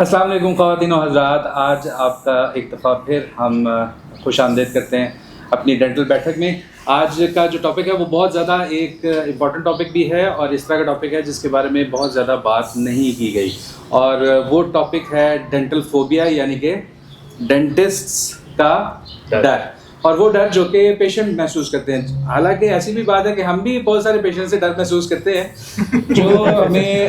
अस्सलाम वालेकुम ख़वातीन व हज़रात, आज आपका एक दफ़ा फिर हम खुश आमदीद करते हैं अपनी डेंटल बैठक में। आज का जो टॉपिक है वो बहुत ज़्यादा एक इम्पॉर्टेंट टॉपिक भी है और इस तरह का टॉपिक है जिसके बारे में बहुत ज़्यादा बात नहीं की गई, और वो टॉपिक है डेंटल फोबिया, यानी कि डेंटिस्ट्स का डर। और वो डर जो कि पेशेंट महसूस करते हैं। हालांकि ऐसी भी बात है कि हम भी बहुत सारे पेशेंट से डर महसूस करते हैं जो हमें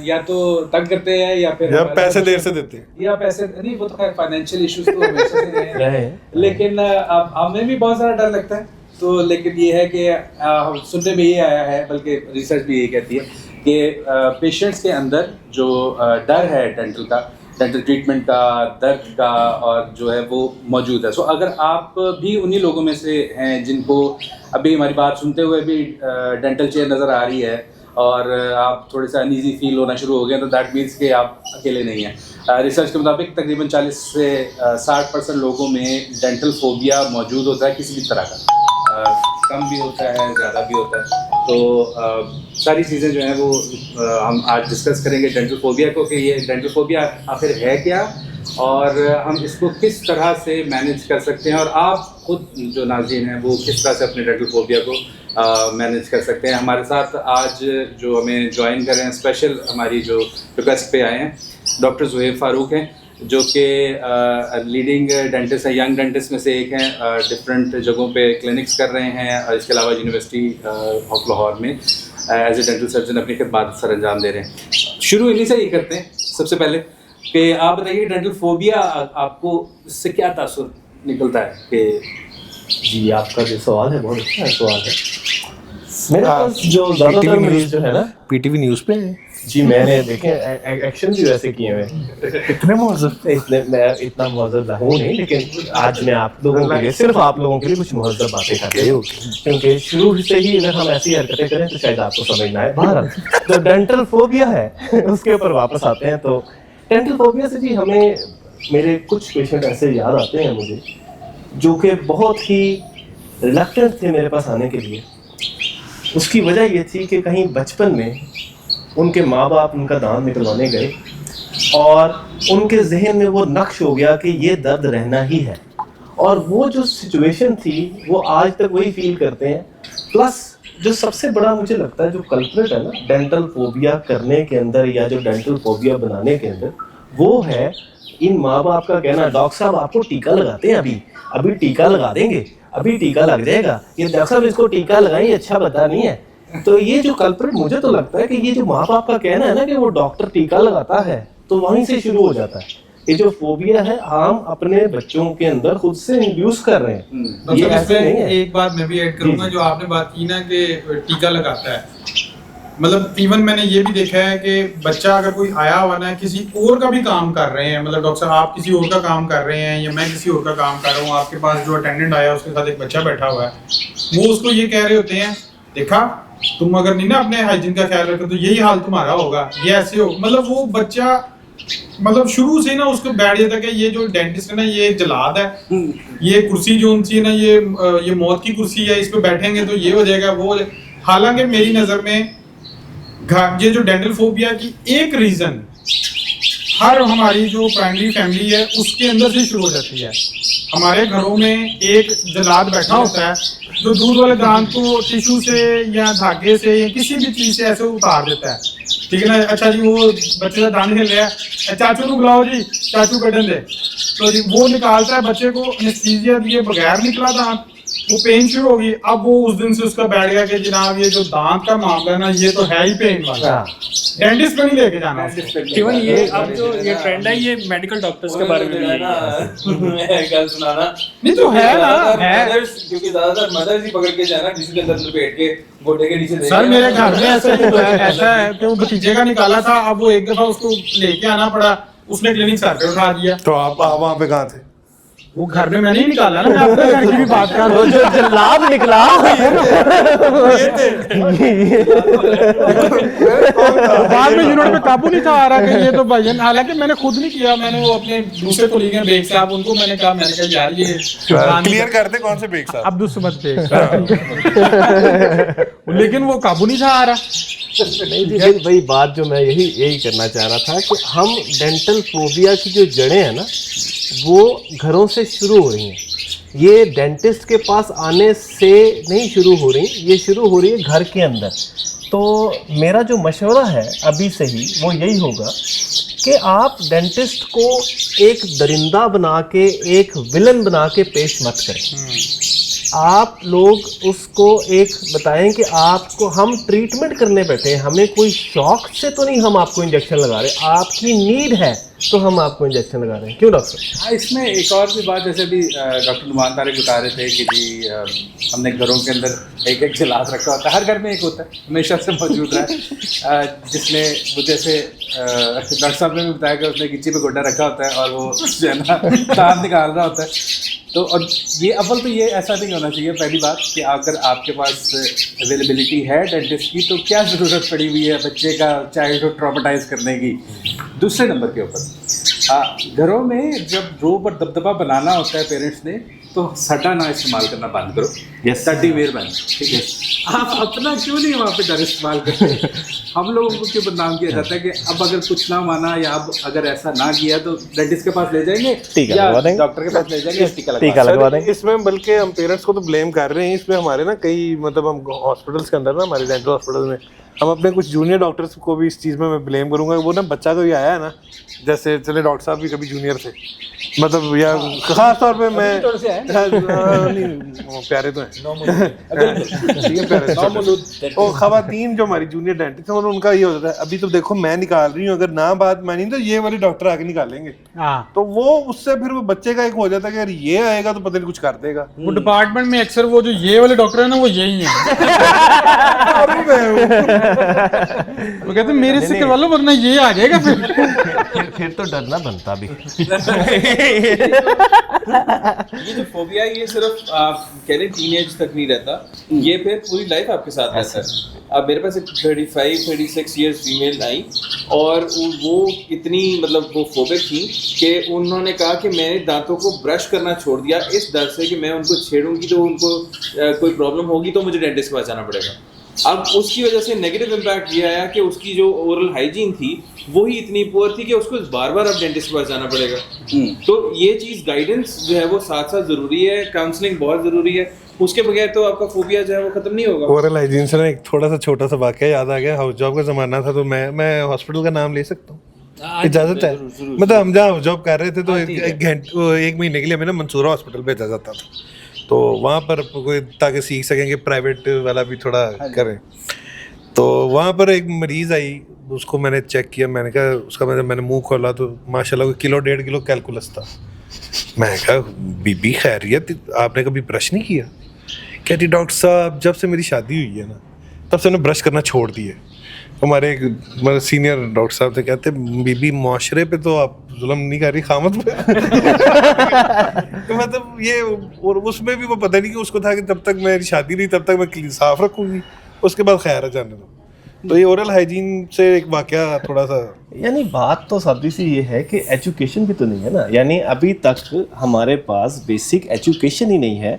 या तो तंग करते हैं या फिर पैसे देर से देते हैं, या पैसे नहीं, वो तो खैर फाइनेंशियल इश्यूज तो हमेशा से रहे हैं, लेकिन अब हमें भी बहुत सारा डर लगता है। तो लेकिन ये है कि सुनने में ये आया है, बल्कि रिसर्च भी यही कहती है कि पेशेंट्स के अंदर जो डर है डेंटल ट्रीटमेंट का, दर्द का, और जो है वो मौजूद है। सो अगर आप भी उन्हीं लोगों में से हैं जिनको अभी हमारी बात सुनते हुए भी डेंटल चेयर नज़र आ रही है और आप थोड़े सा अनईजी फील होना शुरू हो गए, तो दैट मीन्स कि आप अकेले नहीं हैं। रिसर्च के मुताबिक तकरीबन 40 से 60% लोगों में डेंटल फोबिया मौजूद होता है, किसी भी तरह का, कम भी होता है, ज़्यादा भी होता है। तो सारी चीज़ें जो हैं वो हम आज डिस्कस करेंगे डेंटल फोबिया को, कि ये डेंटल फोबिया आखिर है क्या और हम इसको किस तरह से मैनेज कर सकते हैं, और आप खुद जो नाज़रीन हैं वो किस तरह से अपने डेंटल फोबिया को मैनेज कर सकते हैं। हमारे साथ आज जो हमें ज्वाइन कर रहे हैं, स्पेशल हमारी जो रिक्वेस्ट पे आए हैं, डॉक्टर ज़ुहैब फ़ारूक हैं, जो कि लीडिंग डेंटिस्ट हैं, यंग डेंटिस्ट में से एक हैं, डिफरेंट जगहों पे क्लिनिक्स कर रहे हैं, और इसके अलावा यूनिवर्सिटी ऑफ लाहौर में एज ए डेंटल सर्जन अपनी खिदमत सर अंजाम दे रहे हैं। शुरू इन्हीं से ही करते हैं सबसे पहले कि आप बताइए डेंटल फोबिया आपको इससे क्या तासुर निकलता है? कि जी, आपका जो सवाल है बहुत अच्छा सवाल है। मेरे पास जो ज़्यादातर मरीज जो है ना पीटीवी न्यूज़ पे जी, मैंने देखे एक्शन भी वैसे किए हुए। इतने मुहज़्ज़ब मैं इतना मुहज़्ज़ब हूँ नहीं, लेकिन आज मैं आप लोगों के लिए, सिर्फ आप लोगों के लिए कुछ मुहज़्ज़ब बातें कर रही हूँ, क्योंकि शुरू से ही अगर हम ऐसी हरकतें करें तो शायद आपको समझ ना आए। बहरहाल जो डेंटल फोबिया है उसके ऊपर वापस आते हैं। तो डेंटल फोबिया से जी हमें मेरे कुछ पेशेंट ऐसे याद आते हैं मुझे, जो कि बहुत ही रिलक्टेंट थे मेरे पास आने के लिए। उसकी वजह ये थी कि कहीं बचपन में उनके माँ बाप उनका दांत निकलवाने गए और उनके जहन में वो नक्श हो गया कि ये दर्द रहना ही है, और वो जो सिचुएशन थी वो आज तक वही फील करते हैं। प्लस जो सबसे बड़ा मुझे लगता है जो कल्प्रिट है ना डेंटल फोबिया करने के अंदर, या जो डेंटल फोबिया बनाने के अंदर, वो है इन माँ बाप का कहना, डॉक्टर साहब आपको टीका लगाते हैं, अभी टीका लगा देंगे, अभी टीका लग जाएगा, ये डॉक्टर साहब इसको टीका लगाएं, अच्छा पता नहीं है। तो ये जो कल्प्रिट मुझे तो लगता है कि ये जो माँ बाप का कहना है ना कि वो डॉक्टर टीका लगाता है, तो वहीं से शुरू हो जाता है। ये जो फोबिया है हम अपने बच्चों के अंदर खुद से इंड्यूस कर रहे हैं। ये ऐसे नहीं है। एक बात मैं भी ऐड करूंगा, जो आपने बात की ना कि टीका लगाता है, मतलब इवन मैंने ये भी देखा है कि बच्चा अगर कोई आया हुआ ना किसी और का भी काम कर रहे हैं, मतलब डॉक्टर साहब आप किसी और का काम कर रहे हैं या मैं किसी और का काम कर रहा हूँ, आपके पास जो अटेंडेंट आया उसके साथ एक बच्चा बैठा हुआ है, वो उसको ये कह रहे होते हैं, देखा तुम अगर नहीं ना अपने हाइजीन का ख्याल रखो तो यही हाल तुम्हारा होगा, ये ऐसे हो। मतलब वो बच्चा मतलब शुरू से ना उसको बैठ जाता है कि ये जो डेंटिस्ट है ना ये एक जलाद है, ये कुर्सी जो उनसी है ना ये मौत की कुर्सी है, इस पे बैठेंगे तो ये हो जाएगा वो। हालांकि मेरी नज़र में ये जो डेंटल फोबिया की एक रीज़न हर हमारी जो प्राइमरी फैमिली है उसके अंदर से शुरू हो जाती है। हमारे घरों में एक जलाद बैठा होता है जो दूध वाले दांत को टिश्यू से या धागे से या किसी भी चीज़ से ऐसे उतार देता है, ठीक है ना। अच्छा जी, वो बच्चे का दांत निकल गया, चाचू को बुलाओ जी, चाचू कटन दे, तो जी वो निकालता है, बच्चे को एनेस्थीसिया दिए बगैर निकला दांत, वो पेन शुरू होगी। अब वो उस दिन से उसका बैठ गया कि जनाब ये जो दांत का मामला है ना ये तो है ही पेन वाला, डेंटिस्ट पे नहीं लेके जाना। केवल ये अब जो ये ट्रेंड है ये मेडिकल डॉक्टर्स के बारे में भी है ना गल सुनाना नहीं तो है ना, है क्योंकि ज्यादातर मदर्स ही पकड़ के जाना किसी के अंदर लपेट के गोटे के नीचे। सर मेरे घर में ऐसा है कि वो भतीजे का निकाला था, अब वो एक दफा उसको लेके आना पड़ा, उसने क्लिनिक सर पे उठा दिया। तो आप वहाँ पे कहाँ थे? वो घर में मैंने ही निकाला ना, मैं अपने घर की भी बात कर रहा हूँ। जो जलाद निकला बाद में यूनिट पे काबू नहीं था आ रहा कि ये तो भाई, हालांकि मैंने खुद नहीं किया, मैंने वो अपने दूसरे कोलीग हैं बेग साहब, उनको मैंने कहा यार ये क्लियर करते कौन से बेग साहब? अब्दुल समद बेग, लेकिन वो काबू नहीं था आ रहा। नहीं जी, फिर वही बात जो मैं यही करना चाह रहा था कि हम डेंटल फोबिया की जो जड़ें हैं ना वो घरों से शुरू हो रही हैं। ये डेंटिस्ट के पास आने से नहीं शुरू हो रही, ये शुरू हो रही है घर के अंदर। तो मेरा जो मशवरा है अभी से ही वो यही होगा कि आप डेंटिस्ट को एक दरिंदा बना के, एक विलन बना के पेश मत करें। आप लोग उसको एक बताएं कि आपको हम ट्रीटमेंट करने बैठे हैं, हमें कोई शौक से तो नहीं हम आपको इंजेक्शन लगा रहे, आपकी नीड है तो हम आपको इंजेक्शन लगा रहे हैं। क्यों डॉक्टर? हाँ, इसमें एक और भी बात, जैसे भी डॉक्टर नुमान तारिक बता रहे थे कि जी हमने घरों के अंदर एक एक गिलास रखा होता है, हर घर में एक होता है, हमेशा से मौजूद रहा है, जिसने वो जैसे डॉक्टर साहब ने भी बताया कि उसने गिच्ची पे गोड्डा रखा होता है और वो जो है ना दांत निकाल रहा होता है। तो और ये अव्वल तो ये ऐसा नहीं होना चाहिए, पहली बात कि अगर आपके पास अवेलेबिलिटी है डेंटिस्ट की तो क्या ज़रूरत पड़ी हुई है बच्चे का चाइल्डहुड ट्रॉमेटाइज करने की। दूसरे नंबर के ऊपर घरों में जब रोब और दबदबा बनाना होता है पेरेंट्स ने तो सटा ना इस्तेमाल करना बंद करो। Yes. सटी मेहरबानी, ठीक है। आप अपना क्यों नहीं वहाँ पे डर इस्तेमाल करते? हम लोगों को क्यों बदनाम किया जाता है कि अब अगर कुछ ना माना या अब अगर ऐसा ना किया तो डेंटिस्ट के पास ले जाएंगे टीका या लगवा देंगे, डॉक्टर के पास ले जाएंगे, टीका लगवा देंगे। इसमें बल्कि हम पेरेंट्स को तो ब्लेम कर रहे हैं, इसमें हमारे ना कई मतलब हम हॉस्पिटल्स के अंदर ना, हमारे डेंटल हॉस्पिटल में हम अपने कुछ जूनियर डॉक्टर्स को भी इस चीज़ में मैं ब्लेम करूंगा। वो ना बच्चा कभी आया है ना, जैसे चले डॉक्टर साहब भी कभी जूनियर थे, मतलब या खास तौर पे मैं नहीं प्यारे तो हैं और खवातीन जो हमारी जूनियर डेंटिस्ट हैं उनका ये होता है, अभी तो देखो मैं निकाल रही हूँ, अगर ना बात मानी तो ये वाले डॉक्टर आके निकालेंगे। तो वो उससे फिर वो बच्चे का एक हो जाता है कि यार ये आएगा तो पता नहीं कुछ कर देगा। वो डिपार्टमेंट में अक्सर वो जो ये वाले डॉक्टर है ना वो यही है। वो कहते हैं मेरे से करवा लो वरना ये आ जाएगा। फिर तो डरना बनता भी। ये जो फोबिया ये सिर्फ आप कह रहे टीनेज तक नहीं रहता, ये फिर पूरी लाइफ आपके साथ रहता है। अब मेरे पास एक 35-36 ईयर्स फीमेल आई और वो इतनी मतलब वो फोबिक थी कि उन्होंने कहा कि मैंने दांतों को ब्रश करना छोड़ दिया इस डर से कि मैं उनको छेड़ूंगी तो उनको कोई प्रॉब्लम होगी तो मुझे डेंटिस्ट के पास जाना पड़ेगा। अब उसकी वजह से नेगेटिव इम्पैक्ट ये आया कि उसकी जो ओरल हाइजीन थी वो ही इतनी पुअर थी कि उसको बार बार अब डेंटिस्ट के पास जाना पड़ेगा। तो ये चीज़ गाइडेंस जो है वो साथ साथ ज़रूरी है, काउंसलिंग बहुत ज़रूरी है, उसके बगैर तो आपका फोबिया जो है वो खत्म नहीं होगा। ओरल हाइजीन से एक थोड़ा सा छोटा सा वाकया याद आ गया। हाउस जॉब का ज़माना था तो मैं हॉस्पिटल का नाम ले सकता हूँ, इजाज़त है? मतलब हम जहाँ जॉब कर रहे थे तो एक महीने के लिए हमें ना मंसूरा हॉस्पिटल भेजा जाता था, तो वहाँ पर कोई ताकि सीख सकेंगे प्राइवेट वाला भी थोड़ा करें। तो वहाँ पर एक मरीज़ आई, उसको मैंने चेक किया, मैंने कहा उसका मैंने मुंह खोला तो माशाल्लाह 1.5 किलो कैलकुलस था। मैं कहा बीबी खैरियत, आपने कभी ब्रश नहीं किया? कहती डॉक्टर साहब जब से मेरी शादी हुई है ना तब से मैंने ब्रश करना छोड़ दिए। हमारे एक सीनियर डॉक्टर साहब थे, कहते बीबी मुआशरे पे तो आप जुल्म नहीं कर रही, खामद पे। तो मतलब ये और उसमें भी वो पता नहीं कि उसको था कि जब तक मेरी शादी नहीं तब तक मैं साफ रखूंगी, उसके बाद खैर जाने दो। तो ये ओरल हाइजीन से एक वाकया थोड़ा सा, यानी बात तो सादी सी ये है कि एजुकेशन भी तो नहीं है ना, यानी अभी तक हमारे पास बेसिक एजुकेशन ही नहीं है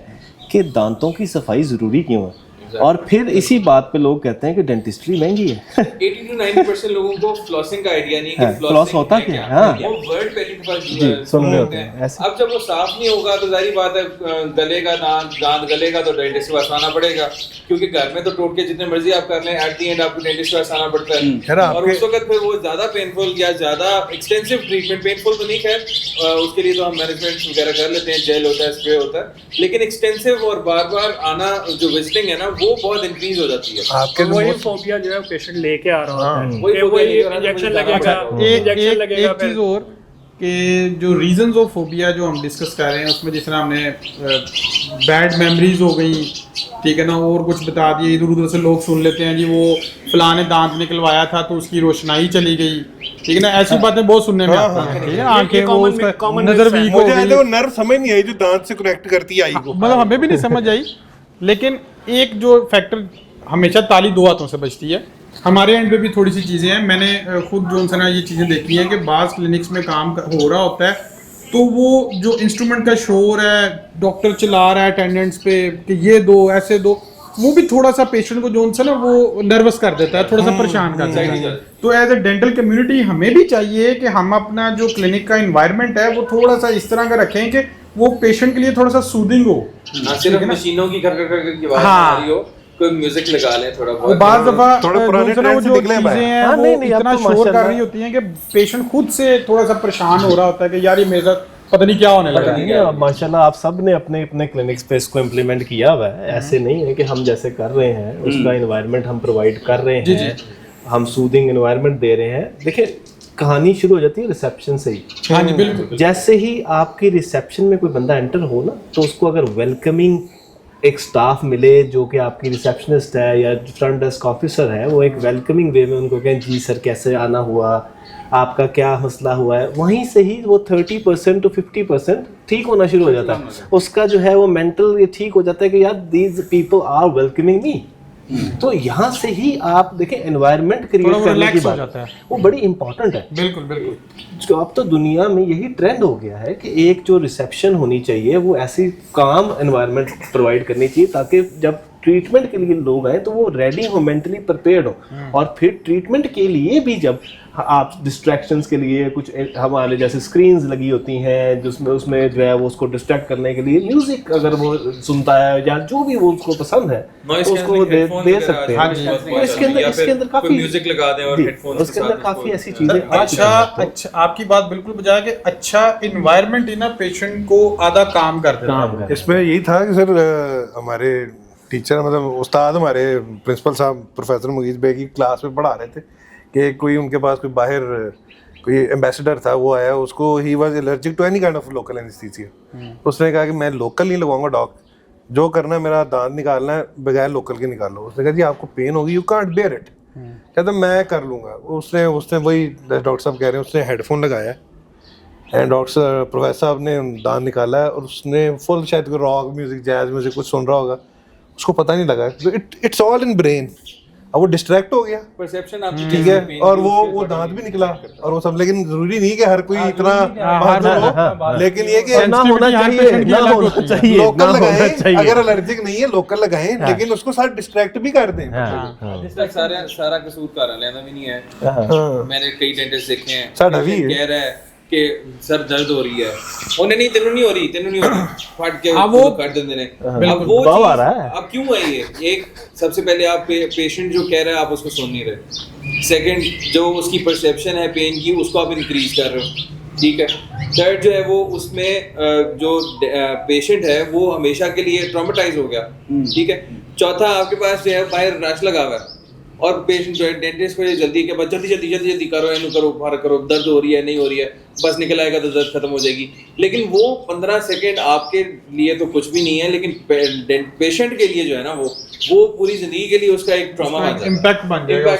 कि दांतों की सफाई ज़रूरी क्यों है। और फिर इसी बात पे लोग कहते हैं कि डेंटिस्ट्री महंगी है। 80 to 90% लोगों को फ्लॉसिंग का आइडिया नहीं है कि फ्लॉस होता क्या है। हाँ, वो वर्ड पहली दफा सुन रहे होते हैं ऐसे। अब जब वो साफ नहीं होगा तो जाहिर बात है गलेगा दांत गलेगा तो डेंटिस्ट के पास आना पड़ेगा, क्योंकि घर में तो टोटके जितने मर्जी आप कर लें एट दी एंड आपको डेंटिस्ट के पास आना पड़ता है। और उस वक्त फिर वो ज्यादा पेनफुल या ज्यादा एक्सटेंसिव ट्रीटमेंट, पेनफुल तो नहीं खैर, उसके लिए तो हम मैनेजमेंट वगैरह कर लेते हैं, जेल होता है, स्प्रे होता है, लेकिन एक्सटेंसिव और बार बार आना जो विजिटिंग है ना वो बहुत इंक्रीज हो जाती है। आपके वही फोबिया जो है पेशेंट लेके आ रहा होता है, वही इंजेक्शन लगेगा, इंजेक्शन लगेगा। एक चीज़ और कि जो रीजंस ऑफ फोबिया जो हम डिस्कस कर रहे हैं उसमें जिस तरह हमने बैड मेमोरीज हो गई, ठीक है ना, और कुछ बता दिए, इधर उधर से लोग सुन लेते हैं जी वो फलाने दांत निकलवाया था तो उसकी रोशनाई चली गई, ठीक है ना, ऐसी बातें बहुत सुनने में आती हैं, ठीक है, आंखें वो उसका नजर वीक हो गई, वो नर्व समझ नहीं आई जो दांत से कनेक्ट करती है आई को, मतलब हमें भी नहीं समझ आई। लेकिन एक जो फैक्टर हमेशा ताली दो हाथों से बचती है, हमारे एंड पे भी थोड़ी सी चीज़ें हैं। मैंने खुद जो है ना ये चीज़ें देखी हैं कि बाज़ क्लिनिक्स में काम हो रहा होता है तो वो जो इंस्ट्रूमेंट का शोर है, डॉक्टर चला रहा है अटेंडेंट्स पे कि ये दो ऐसे दो, वो भी थोड़ा सा पेशेंट को जो ना वो नर्वस कर देता है, थोड़ा सा परेशान कर देता है। तो एज ए डेंटल कम्युनिटी हमें भी चाहिए कि हम अपना जो क्लिनिक का इन्वायरमेंट है वो थोड़ा सा इस तरह का रखें कि वो पेशेंट के लिए थोड़ा सा सूदिंग हो, ना सिर्फ मशीनों की कर की आवाज आ रही हो, कोई म्यूजिक लगा लें थोड़ा बहुत। बार दफा थोड़ा पुराने जो ट्रेंड से चीजें निकले भाई। हैं हाँ, वो नहीं, अब इतना तो शोर कर माशाल्लाह। रही होती हैं कि पेशेंट खुद से थोड़ा सा परेशान हो रहा होता है कि यार ये मेरे साथ पता नहीं क्या होने लगा है। नहीं, अब माशाल्लाह आप सब ने अपने अपने क्लिनिक्स पे इसको इम्प्लीमेंट किया हुआ है। ऐसे नहीं है कि हम जैसे कर रहे हैं उसका इन्वायरमेंट हम प्रोवाइड कर रहे हैं, हम सूदिंग इन्वायरमेंट दे रहे हैं। देखिए कहानी शुरू हो जाती है रिसेप्शन से ही। हाँ जी बिल्कुल। जैसे ही आपकी रिसेप्शन में कोई बंदा एंटर हो ना, तो उसको अगर वेलकमिंग एक स्टाफ मिले जो कि आपकी रिसेप्शनिस्ट है या फ्रंट डेस्क ऑफिसर है, वो एक वेलकमिंग वे में उनको कहें जी सर कैसे आना हुआ, आपका क्या मसला हुआ है, वहीं से ही वो 30% to 50% ठीक होना शुरू हो जाता है। उसका जो है वो मेंटल ये ठीक हो जाता है कि यार these people are welcoming me. तो यहाँ से ही आप देखें एनवायरनमेंट क्रिएट करने की relax हो बात जाता है। वो बड़ी इंपॉर्टेंट है। बिल्कुल बिल्कुल। जो अब तो दुनिया में यही ट्रेंड हो गया है कि एक जो रिसेप्शन होनी चाहिए वो ऐसी काम एनवायरनमेंट प्रोवाइड करनी चाहिए ताकि जब ट्रीटमेंट के लिए लोग आए तो वो रेडी हो, मेंटली प्रिपेयर्ड हो। और फिर ट्रीटमेंट के लिए भी जब आप डिस्ट्रैक्शंस के लिए कुछ हमारे जैसे स्क्रीन्स लगी होती हैं जिसमें उसमें जो है वो उसको डिस्ट्रैक्ट करने के लिए म्यूजिक अगर वो सुनता है या जो भी वो उसको पसंद है तो उसको वो दे सकते हैं। तो इसके अंदर काफी म्यूजिक लगा दें और हेडफोन्स उसके अंदर काफी ऐसी चीजें अच्छा आपकी बात बिल्कुल बजा के अच्छा इन्वायरमेंट ही ना पेशेंट को आधा काम कर देता है। इसमें यही था कि सर हमारे टीचर मतलब उस्ताद हमारे प्रिंसिपल साहब प्रोफेसर मुगीज भाई की क्लास में पढ़ा रहे थे कि कोई उनके पास कोई बाहर कोई एम्बेसडर था, वो आया, उसको he was allergic to any kind of local anaesthesia. उसने कहा कि मैं लोकल नहीं लगाऊंगा डॉक, जो करना है मेरा दांत निकालना है बगैर लोकल के निकाल लो। उसने कहा जी आपको पेन होगी, यू कांट बेयर इट। कहता मैं कर लूंगा। उसने वही डॉक्टर साहब कह रहे हैं, उसने हेडफोन लगाया एंड डॉक्टर प्रोफेसर साहब ने दांत निकाला है और उसने फुल शायद कोई रॉक म्यूजिक जैज म्यूजिक कुछ सुन रहा होगा, उसको पता नहीं लगा। It's all in brain. अब वो डिस्ट्रैक्ट हो गया, परसेप्शन आपकी ठीक है, और वो दांत भी निकला और वो सब। लेकिन जरूरी नहीं कि हर कोई इतना बहादुर हो, लेकिन ये कि ना होना चाहिए, ना होना चाहिए, लोकल ना होना लगाएं, चाहिए। अगर एलर्जिक नहीं है लोकल लगाएं, लेकिन उसको साथ डिस्ट्रैक्ट भी कर दें। सारा कसूर कर लेना भी नहीं है। मैंने कई डेंटिस्ट देखे हैं, साडा भी है। कह रहा है कि सर दर्द हो रही है, उन्हें नहीं तेनू नहीं हो रही फट के वो कर देते ने। बिल्कुल, अब वो दबाव आ चीज रहा है। अब क्यों है ये? एक सबसे पहले आप पेशेंट जो कह रहा है आप उसको सुन नहीं रहे। सेकंड जो उसकी परसेप्शन है पेन की उसको आप इंक्रीज कर रहे हो, ठीक है। थर्ड जो है वो उसमें जो पेशेंट है वो हमेशा के लिए ट्रॉमेटाइज हो गया, ठीक है। चौथा आपके पास जो है बाहर रश लगा हुआ है और पेशेंट जो है डेंटिस्ट को ये जल्दी के बाद जल्दी करो, इन्हें करो, बाहर करो, दर्द हो रही है नहीं हो रही है, बस निकल आएगा तो दर्द खत्म हो जाएगी। लेकिन वो 15 सेकंड आपके लिए तो कुछ भी नहीं है, लेकिन पेशेंट के लिए जो है ना वो पूरी जिंदगी के लिए उसका एक ट्रॉमा बन जाता है, इम्पैक्ट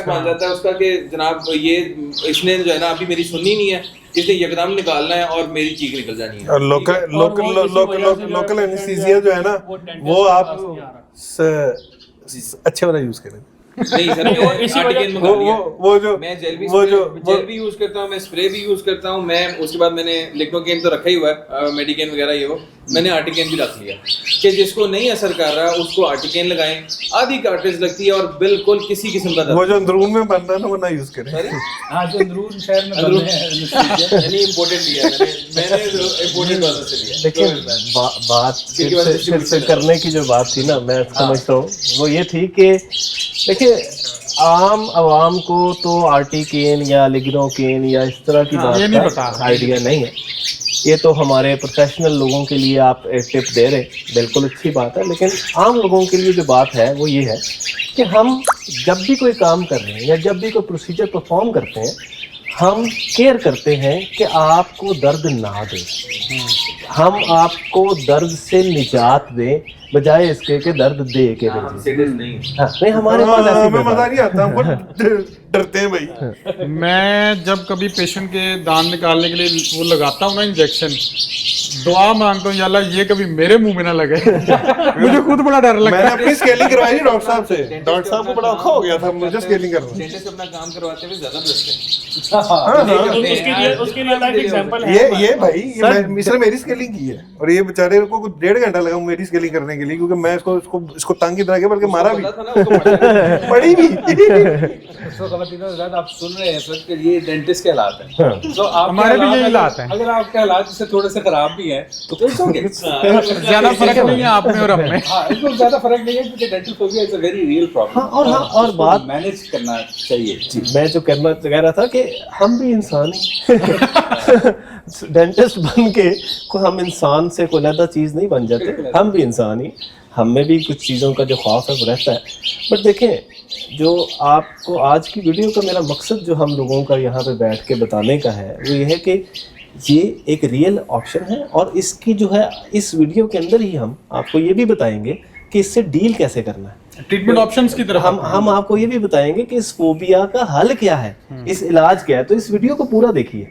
बन जाता है उसका कि जनाब ये इसने जो है ना अभी मेरी सुननी नहीं है, इसने यकदम निकालना है और मेरी चीख निकल जानी है। और लोकल एनेस्थीसिया जो है ना वो आप अच्छे वाला यूज करें। नहीं सर, मैं आर्टिकन मंगा लिया। मैं जेल भी यूज करता हूँ, मैं स्प्रे भी यूज करता हूँ, मैं उसके बाद मैंने लिग्नोकेन तो रखा ही हुआ है, मेडिकेन वगैरह ये वो मैंने आर्टिकेन भी रख लिया कि जिसको नहीं असर कर रहा उसको आर्टिकेन लगाएं। आधी कार्ट्रिज लगती है और बिल्कुल किसी किस्म का वो जो अंदरून में बनता है ना वो ना यूज करें। हाँ जो अंदरून शहर में बन रहे हैं यानी इंपोर्टेड लिया मैंने इंपोर्टेड वाला से लिया। देखिए बात फिर से करने की जो बात थी ना, मैं समझता हूँ वो ये थी कि देखिए आम आवाम को तो आर्टिकेन या लिग्नोकेन या इस तरह की बात का आइडिया नहीं है। ये तो हमारे प्रोफेशनल लोगों के लिए आप एक टिप दे रहे, बिल्कुल अच्छी बात है। लेकिन आम लोगों के लिए जो बात है वो ये है कि हम जब भी कोई काम कर रहे हैं या जब भी कोई प्रोसीजर परफॉर्म करते हैं, हम केयर करते हैं कि आपको दर्द ना दें, हम आपको दर्द से निजात दें बजाय इसके के दर्द दे के नहीं हमारे पास ऐसी मजा नहीं आता, हमको डरते हैं भाई। मैं जब कभी पेशेंट के दांत निकालने के लिए वो लगाता हूँ ना इंजेक्शन, दुआ मांगता हूँ या अल्लाह ये कभी मेरे मुंह में ना लगे। मुझे खुद बड़ा डर लगता है। मैंने अपनी स्केलिंग करवाई डॉक्टर साहब से, डॉक्टर साहब को बड़ा औखा हो गया था मुझे स्केलिंग करना। डेंटिस्ट अपना काम करवाते हुए ज्यादा व्यस्त उसके लिए लाइव एग्जांपल है। ये भाई इसने मेरी स्केलिंग की है और ये बेचारे को 1.5 घंटा लगा मेरी स्केलिंग करने के के लिए, क्योंकि मैं इसको तंग की तरह किया, बल्कि मारा भी, पता था ना उसको पढ़ा पड़ी भी। तो खवातीन हज़रात, आप सुन रहे हैं इस वक्त कि ये डेंटिस्ट के हालात हैं। तो आपके हमारे भी यही हालात हैं। अगर आपके हालात इससे थोड़े से खराब भी हैं तो इट्स ओके। ज्यादा फर्क नहीं है आप में और हम में। हाँ, इसमें ज्यादा फर्क नहीं है, क्योंकि dental phobia is a very real problem. और बात मैनेज करना चाहिए। जी, मैं जो कह रहा था कि हम भी इंसान ही डेंटिस्ट बन के हम इंसान से कोई अलग चीज़ नहीं बन जाते, हम भी इंसान ही, हम में भी कुछ चीज़ों का जो खौफ है वो रहता है। बट देखें, जो आपको आज की वीडियो का मेरा मकसद जो हम लोगों का यहाँ पे बैठ के बताने का है वो ये है कि ये एक रियल ऑप्शन है, और इसकी जो है इस वीडियो के अंदर ही हम आपको ये भी बताएंगे कि इससे डील कैसे करना है। ट्रीटमेंट ऑप्शंस की तरफ हम आपको ये भी बताएंगे कि इस फोबिया का हल क्या है, इस इलाज क्या है। तो इस वीडियो को पूरा देखिए।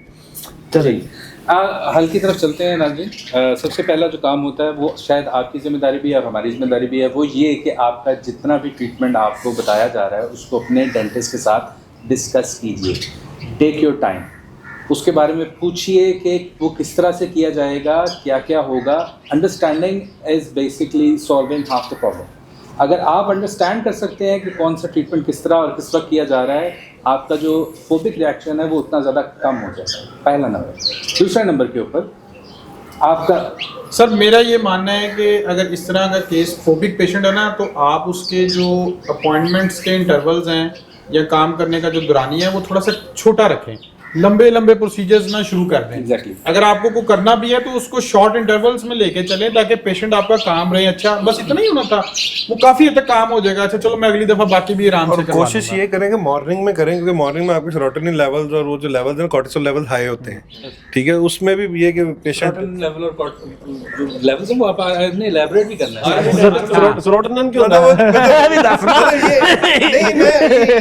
चलिए हल की तरफ चलते हैं नाज़रीन। सबसे पहला जो काम होता है वो शायद आपकी जिम्मेदारी भी है और हमारी जिम्मेदारी भी है, वो ये कि आपका जितना भी ट्रीटमेंट आपको बताया जा रहा है उसको अपने डेंटिस्ट के साथ डिस्कस कीजिए। टेक योर टाइम, उसके बारे में पूछिए कि वो किस तरह से किया जाएगा, क्या क्या होगा। Understanding is basically solving half the problem. अगर आप अंडरस्टैंड कर सकते हैं कि कौन सा ट्रीटमेंट किस तरह और किस वक्त किया जा रहा है, आपका जो फोबिक रिएक्शन है वो उतना ज़्यादा कम हो जाता है, पहला नंबर। दूसरा नंबर के ऊपर आपका सर मेरा ये मानना है कि अगर इस तरह का केस फोबिक पेशेंट है ना, तो आप उसके जो अपॉइंटमेंट्स के इंटरवल्स हैं या काम करने का जो दुरानी है वो थोड़ा सा छोटा रखें, लंबे लंबे प्रोसीजर्स ना शुरू कर दें। Exactly. अगर आपको को करना भी है तो उसको शॉर्ट इंटरवल्स में लेके चलें ताकि पेशेंट आपका काम रहे। अच्छा बस इतना ही होना था, वो काफी हद तक काम हो जाएगा। अच्छा चलो मैं अगली दफा बाकी भी आराम और से करवा कोशिश लूंगा। ये करें कि मॉर्निंग में करें, क्योंकि मॉर्निंग में आपके सेरोटोनिन लेवल्स और वो जो लेवल्स हैं कॉर्टिसोल लेवल हाई होते हैं, ठीक है। उसमें भी ये कि पेशेंट लेवल और जो लेवल्स हैं वो आपने इलैबोरेट भी करना है। सेरोटोनिन क्यों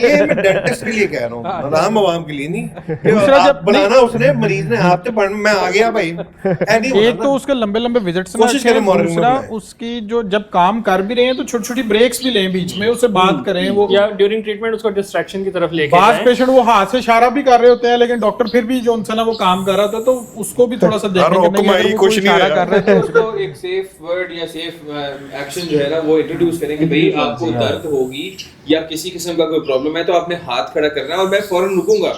ये मैं डेंटिस्ट के लिए कह रहा हूँ, आम आवाम के लिए नहीं। दूसरा जब बनाना उसने मरीज ने हाथ से पढ़ मैं आ गया भाई। एक तो उसके लंबे लंबे विजिट्स कोशिश करें morning में दूसरा बुलाएं। उसकी जो जब काम कर भी रहे हैं तो छोटी छोटी ब्रेक्स भी लें बीच में, उससे बात करें। वो या ड्यूरिंग ट्रीटमेंट उसको डिस्ट्रैक्शन की तरफ लेके बास जाएं। पेशेंट वो हाथ से इशारा भी कर रहे होते हैं, लेकिन डॉक्टर फिर भी जो उनसे ना वो काम कर रहा था तो उसको भी थोड़ा सा देखने के नहीं, अगर वो कोई इशारा कर रहे थे उसको एक सेफ वर्ड या सेफ एक्शन जो है ना वो इंट्रोड्यूस करें कि भाई आपको दर्द होगी या किसी किस्म का कोई प्रॉब्लम है तो आपने हाथ खड़ा करना है और मैं फौरन रुकूंगा,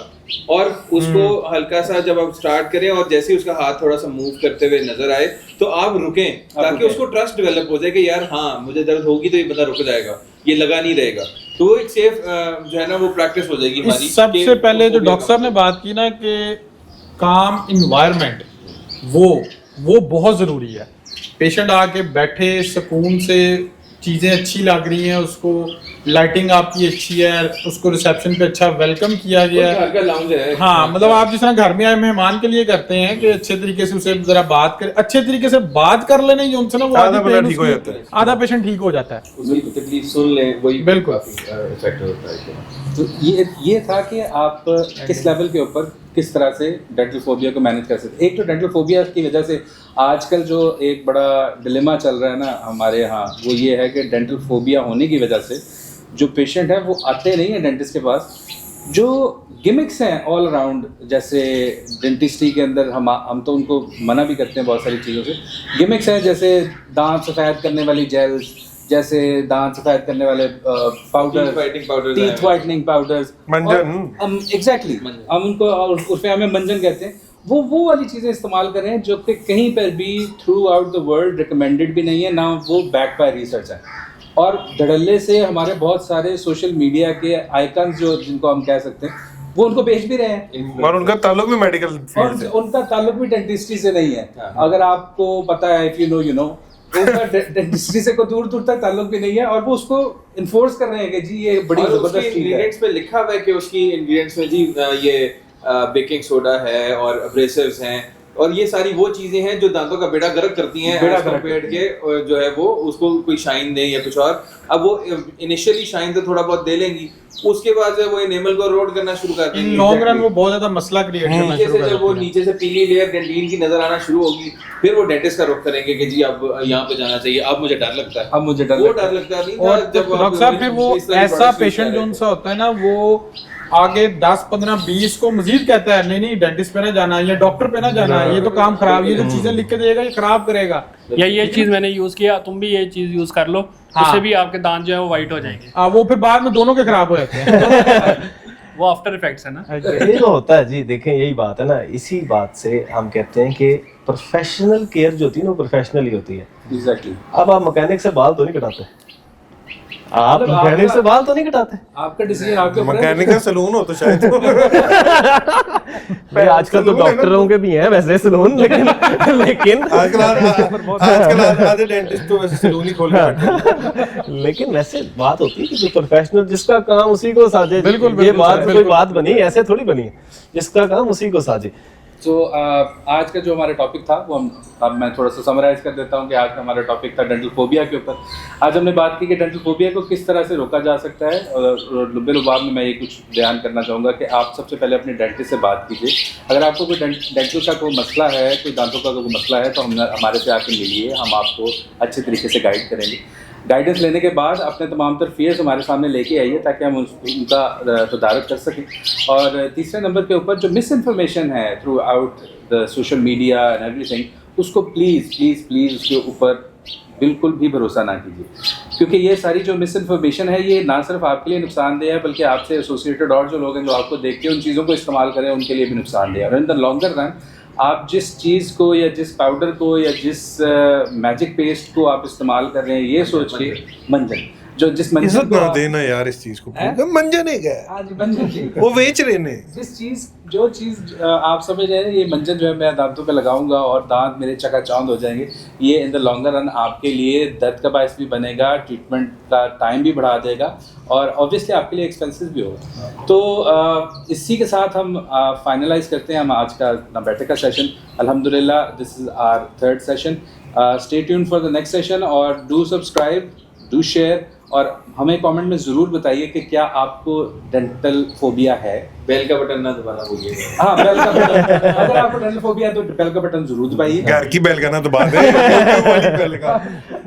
और उसको हल्का सा जब आप स्टार्ट करें और जैसे ही उसका हाथ थोड़ा सा मूव करते हुए नजर आए तो आप रुकें, ताकि उसको ट्रस्ट डेवलप हो जाए कि यार हाँ मुझे दर्द होगी तो ये बंदा रुक जाएगा, ये लगा नहीं रहेगा। तो वो एक सेफ जो है ना वो प्रैक्टिस हो जाएगी हमारी। सबसे पहले जो डॉक्टर साहब ने बात की ना कि काम इन्वायरमेंट वो बहुत जरूरी है। पेशेंट आके बैठे सुकून से, चीजें अच्छी लग रही हैं उसको, लाइटिंग आपकी अच्छी है, उसको रिसेप्शन पे अच्छा वेलकम किया गया है। घर का लाउंज है। हाँ मतलब आप जिस तरह घर में आए मेहमान के लिए करते हैं कि अच्छे तरीके से उसे जरा बात करें, अच्छे तरीके से बात कर लेना, जो उनसे ना वो आधा पेशेंट ठीक हो जाता है। आधा पेशेंट ठीक हो जाता है। उसकी तकलीफ सुन लें, वही बिल्कुल। इफेक्ट होता है। तो ये था कि आप किस लेवल के ऊपर किस तरह से डेंटल फोबिया को मैनेज कर सकते हैं। एक तो डेंटल फोबिया की वजह से आजकल जो एक बड़ा डिलेमा चल रहा है ना हमारे यहाँ, वो ये है कि डेंटल फोबिया होने की वजह से जो पेशेंट है वो आते नहीं है डेंटिस्ट के पास। जो गिमिक्स हैं ऑल अराउंड, जैसे डेंटिस्ट्री के अंदर हम तो उनको मना भी करते हैं बहुत सारी चीज़ों से। गिमिक्स हैं जैसे दांत सफ़ेद करने वाली जेल्स, जैसे दांत सफ़ेद करने वाले पाउडर, टीथ वाइटनिंग पाउडर्स, मंजन। एग्जैक्टली हम उनको उसमें हमें मंजन कहते हैं। वो वाली चीज़ें इस्तेमाल करें जो कि कहीं पर भी through out the world recommended भी नहीं है, ना वो बैक बाय रिसर्च है। और धड़ल्ले से हमारे बहुत सारे सोशल मीडिया के आइकन्स जो जिनको हम कह सकते हैं वो उनको बेच भी रहे हैं, और उनका ताल्लुक भी मेडिकल और उनका ताल्लुक भी डेंटिस्ट्री से नहीं है। अगर आपको पता है, इफ यू नो उनका डेंटिस्ट्री से कोई दूर दूर तक ताल्लुक भी नहीं है, और वो उसको इन्फोर्स कर रहे हैं कि जी ये बड़ी जबरदस्त चीज है। इंग्रेडिएंट्स पे लिखा हुआ है कि उसकी इंग्रेडिएंट्स में जी ये बेकिंग सोडा है और अब्रेसिव्स हैं, और ये सारी वो चीजें हैं जो दांतों का बेड़ा गर्क करती हैं बेड़ा एज कंपेयर्ड के जो है वो उसको कोई शाइन दें या कुछ और। अब वो इनिशियली शाइन तो थोड़ा बहुत दे लेंगी, उसके बाद जो है वो एनेमल को रोड करना शुरू कर देंगी। लॉन्ग रन वो बहुत ज्यादा मसला क्रिएट करना नीचे शुरू से कर जब वो देंगे। नीचे से पीली लेयर डेंटिन की नजर आना शुरू होगी, फिर वो डेंटिस्ट का रुख करेंगे कि जी अब यहाँ पे जाना चाहिए, अब मुझे डर लगता है। अब मुझे डर वो लगता है। डर लगता नहीं और था जब डॉक्टर साहब फिर वो ऐसा पेशेंट जो उनसा होता है ना, वो आगे 10, 15, 20 को मजीद कहता है नहीं नहीं डेंटिस्ट पे ना जाना, ये डॉक्टर पे ना जाना, ये तो काम खराब, ये जो चीजें लिख के देगा ये खराब करेगा। या ये चीज मैंने यूज किया, तुम भी ये चीज यूज कर लो, उससे भी आपके दांत जो है वो वाइट हो जाएंगे। वो फिर बाद में दोनों के खराब हो जाते हैं। वो आफ्टर इफेक्ट्स है ना। ये जो होता है जी, देखें यही बात है ना, इसी बात से हम कहते हैं कि प्रोफेशनल केयर जो होती है ना, वो प्रोफेशनल ही होती है। एग्जैक्टली। अब आप मैकेनिक से बाल तो नहीं कटाते, आप मैकेनिक से बाल तो नहीं कटाते, आपका डिसीजन आपके ऊपर है। मैकेनिक का सलून हो तो शायद भाई आजकल तो डॉक्टरों के भी हैं वैसे सलून, लेकिन आजकल आधे डेंटिस्ट तो वैसे सलून ही खोल के बैठे हैं। लेकिन वैसे बात होती है कि जो प्रोफेशनल जिसका काम उसी को साजे। बिल्कुल, ये बात कोई बात बनी ऐसे थोड़ी बनी है, जिसका काम उसी को साजे। तो आज का जो हमारा टॉपिक था वो अब मैं थोड़ा सा समराइज कर देता हूँ कि आज का हमारा टॉपिक था डेंटल फोबिया के ऊपर। आज हमने बात की कि डेंटल फोबिया को किस तरह से रोका जा सकता है, और लुब्बे लुबाब में मैं ये कुछ बयान करना चाहूँगा कि आप सबसे पहले अपने डेंटिस्ट से बात कीजिए। अगर आपको कोई डेंटल का कोई मसला है, कोई दांतों का कोई मसला है, तो हमारे से आके मिलिए, हम आपको अच्छे तरीके से गाइड करेंगे। गाइडेंस लेने के बाद अपने तमाम तर फियर्स हमारे सामने लेके आइए ताकि हम उनका तदारक कर सकें। और तीसरे नंबर के ऊपर जो मिस इन्फॉर्मेशन है through out the social media and everything, उसको प्लीज़ उसके ऊपर बिल्कुल भी भरोसा ना कीजिए, क्योंकि ये सारी जो मिस इन्फॉर्मेशन है ये ना सिर्फ आपके लिए नुकसानदेह है बल्कि आपसे एसोसिएटेड और जो लोग हैं जो आपको देख के उन चीज़ों को इस्तेमाल करें उनके लिए भी नुकसानदेह है। और इन द लॉन्गर रन आप जिस चीज़ को या जिस पाउडर को या जिस मैजिक पेस्ट को आप इस्तेमाल कर रहे हैं ये सोच के मंजन जो जिस मंजन इज्जत को ना देना यार इस चीज को, मंजन है क्या, आज मंजन वो बेच रहे ने। जो चीज़ आप समझ रहे हैं ये मंजन जो है मैं दांतों पे लगाऊंगा और दांत मेरे चकाचौंध हो जाएंगे, ये इन द लॉन्गर रन आपके लिए दर्द का बायस भी बनेगा, ट्रीटमेंट का टाइम भी बढ़ा देगा और ऑब्वियसली आपके लिए एक्सपेंसिव भी होगा। तो इसी के साथ हम फाइनलाइज करते हैं हम आज का अपना बैठक का सेशन। अल्हम्दुलिल्लाह this is our third session. Stay tuned for the next session और डू सब्सक्राइब, डू शेयर और हमें कमेंट में ज़रूर बताइए कि क्या आपको डेंटल फोबिया है। बेल का बटन ना दबाना भूलिएगा। हाँ, बेल का बटन, अगर आपको डेंटल फोबिया है तो बेल का बटन जरूर दबाइए। घर की बेल का ना दबा दे, वाली बेल का।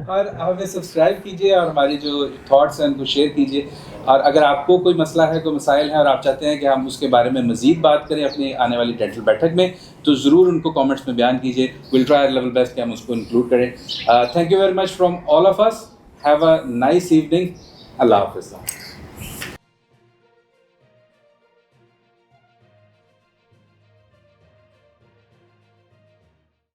और हमें सब्सक्राइब कीजिए और हमारी जो थॉट्स हैं उनको शेयर कीजिए। और अगर आपको कोई मसला है, कोई मसाइल है और आप चाहते हैं कि हम उसके बारे में मज़ीद बात करें अपनी आने वाली डेंटल बैठक में, तो ज़रूर उनको कमेंट्स में बयान कीजिए। Will try our level best कि हम उसको इंक्लूड करें। Thank you very much from all of us. Have a nice evening. Allah हाफ़िज़।